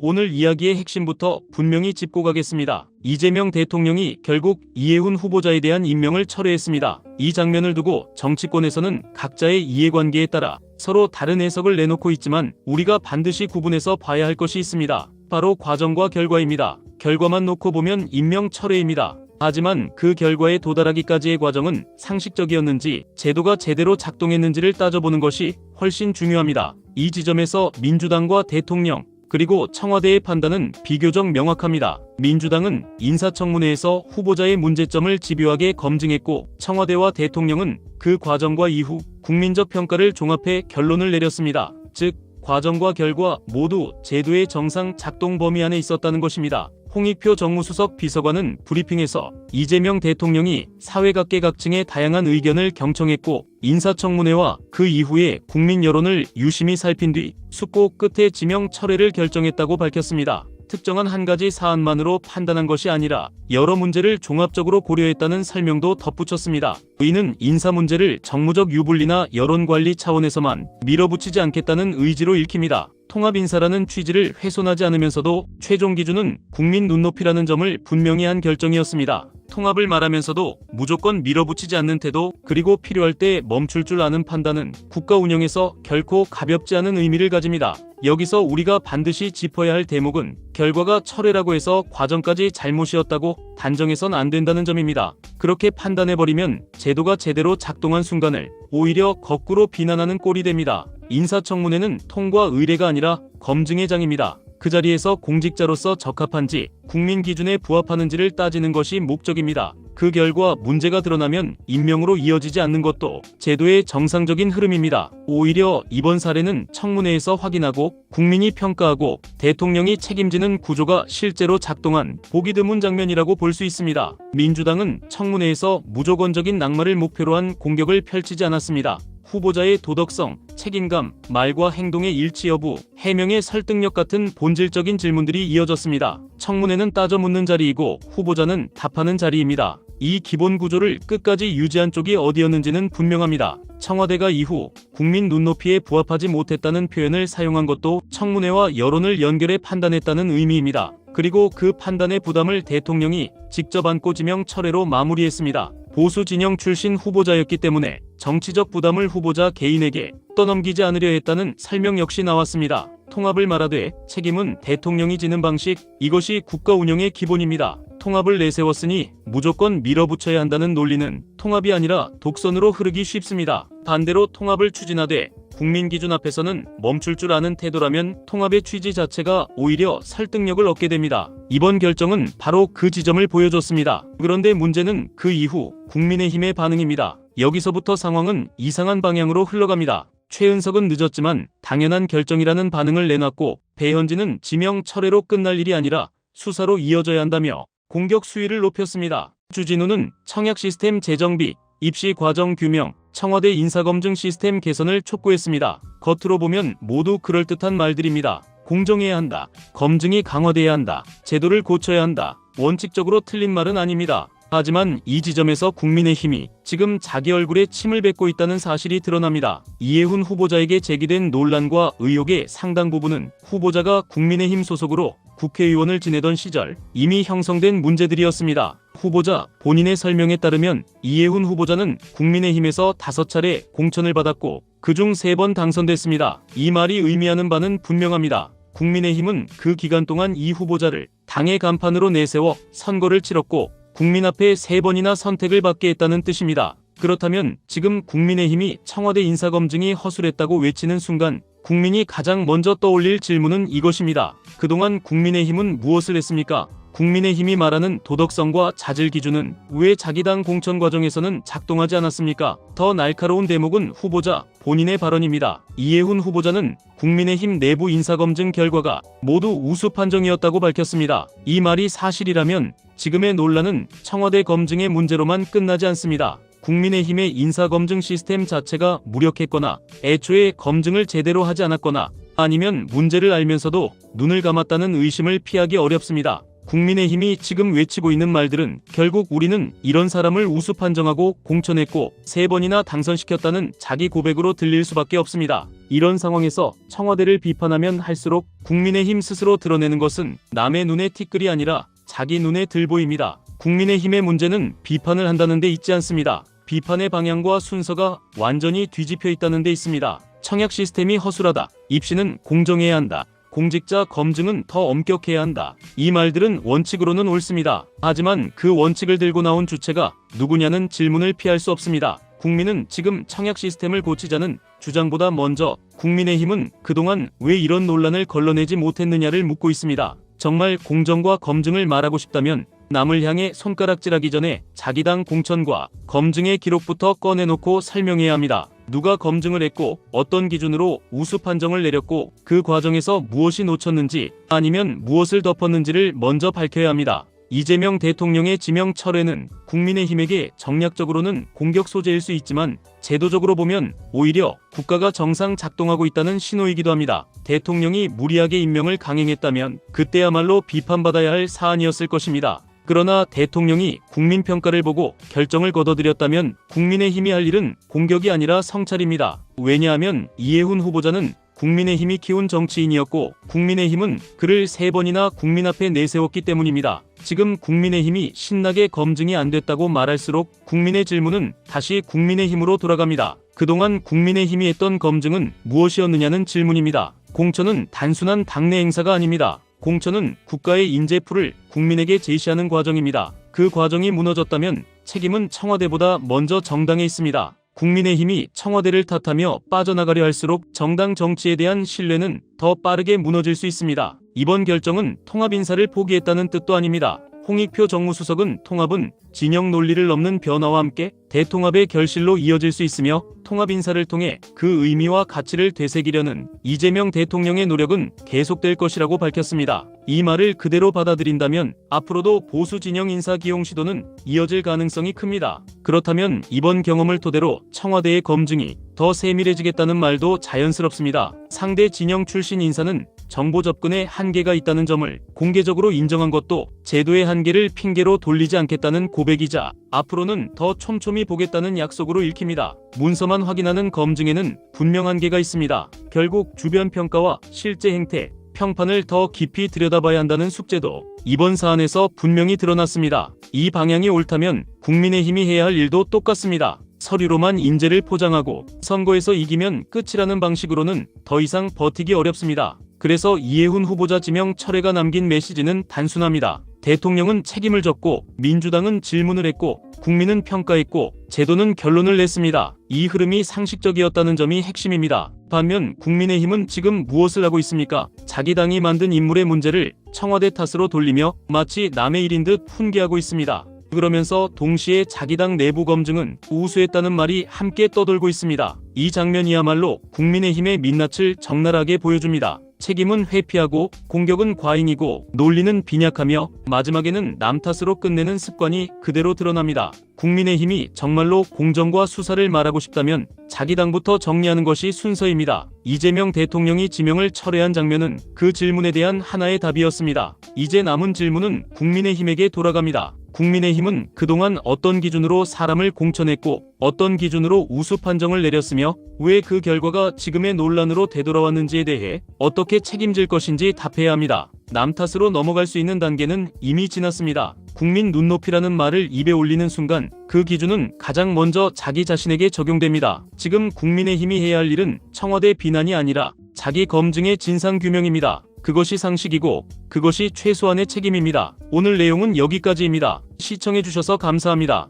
오늘 이야기의 핵심부터 분명히 짚고 가겠습니다. 이재명 대통령이 결국 이해훈 후보자에 대한 임명을 철회했습니다. 이 장면을 두고 정치권에서는 각자의 이해관계에 따라 서로 다른 해석을 내놓고 있지만 우리가 반드시 구분해서 봐야 할 것이 있습니다. 바로 과정과 결과입니다. 결과만 놓고 보면 임명 철회입니다. 하지만 그 결과에 도달하기까지의 과정은 상식적이었는지 제도가 제대로 작동했는지를 따져보는 것이 훨씬 중요합니다. 이 지점에서 민주당과 대통령 그리고 청와대의 판단은 비교적 명확합니다. 민주당은 인사청문회에서 후보자의 문제점을 집요하게 검증했고 청와대와 대통령은 그 과정과 이후 국민적 평가를 종합해 결론을 내렸습니다. 즉, 과정과 결과 모두 제도의 정상 작동 범위 안에 있었다는 것입니다. 홍익표 정무수석 비서관은 브리핑에서 이재명 대통령이 사회각계각층의 다양한 의견을 경청했고 인사청문회와 그 이후에 국민 여론을 유심히 살핀 뒤 숙고 끝에 지명 철회를 결정했다고 밝혔습니다. 특정한 한 가지 사안만으로 판단한 것이 아니라 여러 문제를 종합적으로 고려했다는 설명도 덧붙였습니다. 이는 인사 문제를 정무적 유불리나 여론관리 차원에서만 밀어붙이지 않겠다는 의지로 읽힙니다. 통합인사라는 취지를 훼손하지 않으면서도 최종 기준은 국민 눈높이라는 점을 분명히 한 결정이었습니다. 통합을 말하면서도 무조건 밀어붙이지 않는 태도, 그리고 필요할 때 멈출 줄 아는 판단은 국가 운영에서 결코 가볍지 않은 의미를 가집니다. 여기서 우리가 반드시 짚어야 할 대목은 결과가 철회라고 해서 과정까지 잘못이었다고 단정해선 안 된다는 점입니다. 그렇게 판단해버리면 제도가 제대로 작동한 순간을 오히려 거꾸로 비난하는 꼴이 됩니다. 인사청문회는 통과 의례가 아니라 검증의 장입니다. 그 자리에서 공직자로서 적합한지, 국민 기준에 부합하는지를 따지는 것이 목적입니다. 그 결과 문제가 드러나면 임명으로 이어지지 않는 것도 제도의 정상적인 흐름입니다. 오히려 이번 사례는 청문회에서 확인하고 국민이 평가하고 대통령이 책임지는 구조가 실제로 작동한 보기 드문 장면이라고 볼 수 있습니다. 민주당은 청문회에서 무조건적인 낙마를 목표로 한 공격을 펼치지 않았습니다. 후보자의 도덕성, 책임감, 말과 행동의 일치 여부, 해명의 설득력 같은 본질적인 질문들이 이어졌습니다. 청문회는 따져 묻는 자리이고 후보자는 답하는 자리입니다. 이 기본 구조를 끝까지 유지한 쪽이 어디였는지는 분명합니다. 청와대가 이후 국민 눈높이에 부합하지 못했다는 표현을 사용한 것도 청문회와 여론을 연결해 판단했다는 의미입니다. 그리고 그 판단의 부담을 대통령이 직접 안고 지명 철회로 마무리했습니다. 보수 진영 출신 후보자였기 때문에 정치적 부담을 후보자 개인에게 떠넘기지 않으려 했다는 설명 역시 나왔습니다. 통합을 말하되 책임은 대통령이 지는 방식, 이것이 국가 운영의 기본입니다. 통합을 내세웠으니 무조건 밀어붙여야 한다는 논리는 통합이 아니라 독선으로 흐르기 쉽습니다. 반대로 통합을 추진하되 국민 기준 앞에서는 멈출 줄 아는 태도라면 통합의 취지 자체가 오히려 설득력을 얻게 됩니다. 이번 결정은 바로 그 지점을 보여줬습니다. 그런데 문제는 그 이후 국민의힘의 반응입니다. 여기서부터 상황은 이상한 방향으로 흘러갑니다. 최은석은 늦었지만 당연한 결정이라는 반응을 내놨고 배현진은 지명 철회로 끝날 일이 아니라 수사로 이어져야 한다며 공격 수위를 높였습니다. 주진우는 청약 시스템 재정비, 입시 과정 규명, 청와대 인사검증 시스템 개선을 촉구했습니다. 겉으로 보면 모두 그럴듯한 말들입니다. 공정해야 한다. 검증이 강화돼야 한다. 제도를 고쳐야 한다. 원칙적으로 틀린 말은 아닙니다. 하지만 이 지점에서 국민의힘이 지금 자기 얼굴에 침을 뱉고 있다는 사실이 드러납니다. 이해훈 후보자에게 제기된 논란과 의혹의 상당 부분은 후보자가 국민의힘 소속으로 국회의원을 지내던 시절 이미 형성된 문제들이었습니다. 후보자 본인의 설명에 따르면 이해훈 후보자는 국민의힘에서 5차례 공천을 받았고 그중 3번 당선됐습니다. 이 말이 의미하는 바는 분명합니다. 국민의힘은 그 기간 동안 이 후보자를 당의 간판으로 내세워 선거를 치렀고 국민 앞에 3번이나 선택을 받게 했다는 뜻입니다. 그렇다면 지금 국민의힘이 청와대 인사검증이 허술했다고 외치는 순간 국민이 가장 먼저 떠올릴 질문은 이것입니다. 그동안 국민의힘은 무엇을 했습니까? 국민의힘이 말하는 도덕성과 자질 기준은 왜 자기 당 공천 과정에서는 작동하지 않았습니까? 더 날카로운 대목은 후보자 본인의 발언입니다. 이해훈 후보자는 국민의힘 내부 인사검증 결과가 모두 우수 판정이었다고 밝혔습니다. 이 말이 사실이라면 지금의 논란은 청와대 검증의 문제로만 끝나지 않습니다. 국민의힘의 인사검증 시스템 자체가 무력했거나 애초에 검증을 제대로 하지 않았거나 아니면 문제를 알면서도 눈을 감았다는 의심을 피하기 어렵습니다. 국민의힘이 지금 외치고 있는 말들은 결국 우리는 이런 사람을 우수 판정하고 공천했고 3번이나 당선시켰다는 자기 고백으로 들릴 수밖에 없습니다. 이런 상황에서 청와대를 비판하면 할수록 국민의힘 스스로 드러내는 것은 남의 눈에 티끌이 아니라 자기 눈에 들보입니다. 국민의힘의 문제는 비판을 한다는 데 있지 않습니다. 비판의 방향과 순서가 완전히 뒤집혀 있다는 데 있습니다. 청약 시스템이 허술하다. 입시는 공정해야 한다. 공직자 검증은 더 엄격해야 한다. 이 말들은 원칙으로는 옳습니다. 하지만 그 원칙을 들고 나온 주체가 누구냐는 질문을 피할 수 없습니다. 국민은 지금 청약 시스템을 고치자는 주장보다 먼저 국민의힘은 그동안 왜 이런 논란을 걸러내지 못했느냐를 묻고 있습니다. 정말 공정과 검증을 말하고 싶다면 남을 향해 손가락질하기 전에 자기 당 공천과 검증의 기록부터 꺼내놓고 설명해야 합니다. 누가 검증을 했고 어떤 기준으로 우수 판정을 내렸고 그 과정에서 무엇이 놓쳤는지 아니면 무엇을 덮었는지를 먼저 밝혀야 합니다. 이재명 대통령의 지명 철회는 국민의힘에게 정략적으로는 공격 소재일 수 있지만 제도적으로 보면 오히려 국가가 정상 작동하고 있다는 신호이기도 합니다. 대통령이 무리하게 임명을 강행했다면 그때야말로 비판받아야 할 사안이었을 것입니다. 그러나 대통령이 국민평가를 보고 결정을 거둬들였다면 국민의힘이 할 일은 공격이 아니라 성찰입니다. 왜냐하면 이해훈 후보자는 국민의힘이 키운 정치인이었고 국민의힘은 그를 3번이나 국민 앞에 내세웠기 때문입니다. 지금 국민의힘이 신나게 검증이 안 됐다고 말할수록 국민의 질문은 다시 국민의힘으로 돌아갑니다. 그동안 국민의힘이 했던 검증은 무엇이었느냐는 질문입니다. 공천은 단순한 당내 행사가 아닙니다. 공천은 국가의 인재풀을 국민에게 제시하는 과정입니다. 그 과정이 무너졌다면 책임은 청와대보다 먼저 정당에 있습니다. 국민의힘이 청와대를 탓하며 빠져나가려 할수록 정당 정치에 대한 신뢰는 더 빠르게 무너질 수 있습니다. 이번 결정은 통합 인사를 포기했다는 뜻도 아닙니다. 홍익표 정무수석은 통합은 진영 논리를 넘는 변화와 함께 대통합의 결실로 이어질 수 있으며 통합 인사를 통해 그 의미와 가치를 되새기려는 이재명 대통령의 노력은 계속될 것이라고 밝혔습니다. 이 말을 그대로 받아들인다면 앞으로도 보수 진영 인사 기용 시도는 이어질 가능성이 큽니다. 그렇다면 이번 경험을 토대로 청와대의 검증이 더 세밀해지겠다는 말도 자연스럽습니다. 상대 진영 출신 인사는 정보 접근에 한계가 있다는 점을 공개적으로 인정한 것도 제도의 한계를 핑계로 돌리지 않겠다는 고백이자 앞으로는 더 촘촘히 보겠다는 약속으로 읽힙니다. 문서만 확인하는 검증에는 분명 한계가 있습니다. 결국 주변 평가와 실제 행태, 평판을 더 깊이 들여다봐야 한다는 숙제도 이번 사안에서 분명히 드러났습니다. 이 방향이 옳다면 국민의힘이 해야 할 일도 똑같습니다. 서류로만 인재를 포장하고 선거에서 이기면 끝이라는 방식으로는 더 이상 버티기 어렵습니다. 그래서 이해훈 후보자 지명 철회가 남긴 메시지는 단순합니다. 대통령은 책임을 졌고 민주당은 질문을 했고 국민은 평가했고 제도는 결론을 냈습니다. 이 흐름이 상식적이었다는 점이 핵심입니다. 반면 국민의힘은 지금 무엇을 하고 있습니까? 자기 당이 만든 인물의 문제를 청와대 탓으로 돌리며 마치 남의 일인 듯 훈계하고 있습니다. 그러면서 동시에 자기 당 내부 검증은 우수했다는 말이 함께 떠돌고 있습니다. 이 장면이야말로 국민의힘의 민낯을 적나라하게 보여줍니다. 책임은 회피하고 공격은 과잉이고 논리는 빈약하며 마지막에는 남 탓으로 끝내는 습관이 그대로 드러납니다. 국민의힘이 정말로 공정과 수사를 말하고 싶다면 자기 당부터 정리하는 것이 순서입니다. 이재명 대통령이 지명을 철회한 장면은 그 질문에 대한 하나의 답이었습니다. 이제 남은 질문은 국민의힘에게 돌아갑니다. 국민의힘은 그동안 어떤 기준으로 사람을 공천했고 어떤 기준으로 우수 판정을 내렸으며 왜 그 결과가 지금의 논란으로 되돌아왔는지에 대해 어떻게 책임질 것인지 답해야 합니다. 남 탓으로 넘어갈 수 있는 단계는 이미 지났습니다. 국민 눈높이라는 말을 입에 올리는 순간 그 기준은 가장 먼저 자기 자신에게 적용됩니다. 지금 국민의힘이 해야 할 일은 청와대 비난이 아니라 자기 검증의 진상규명입니다. 그것이 상식이고 그것이 최소한의 책임입니다. 오늘 내용은 여기까지입니다. 시청해주셔서 감사합니다.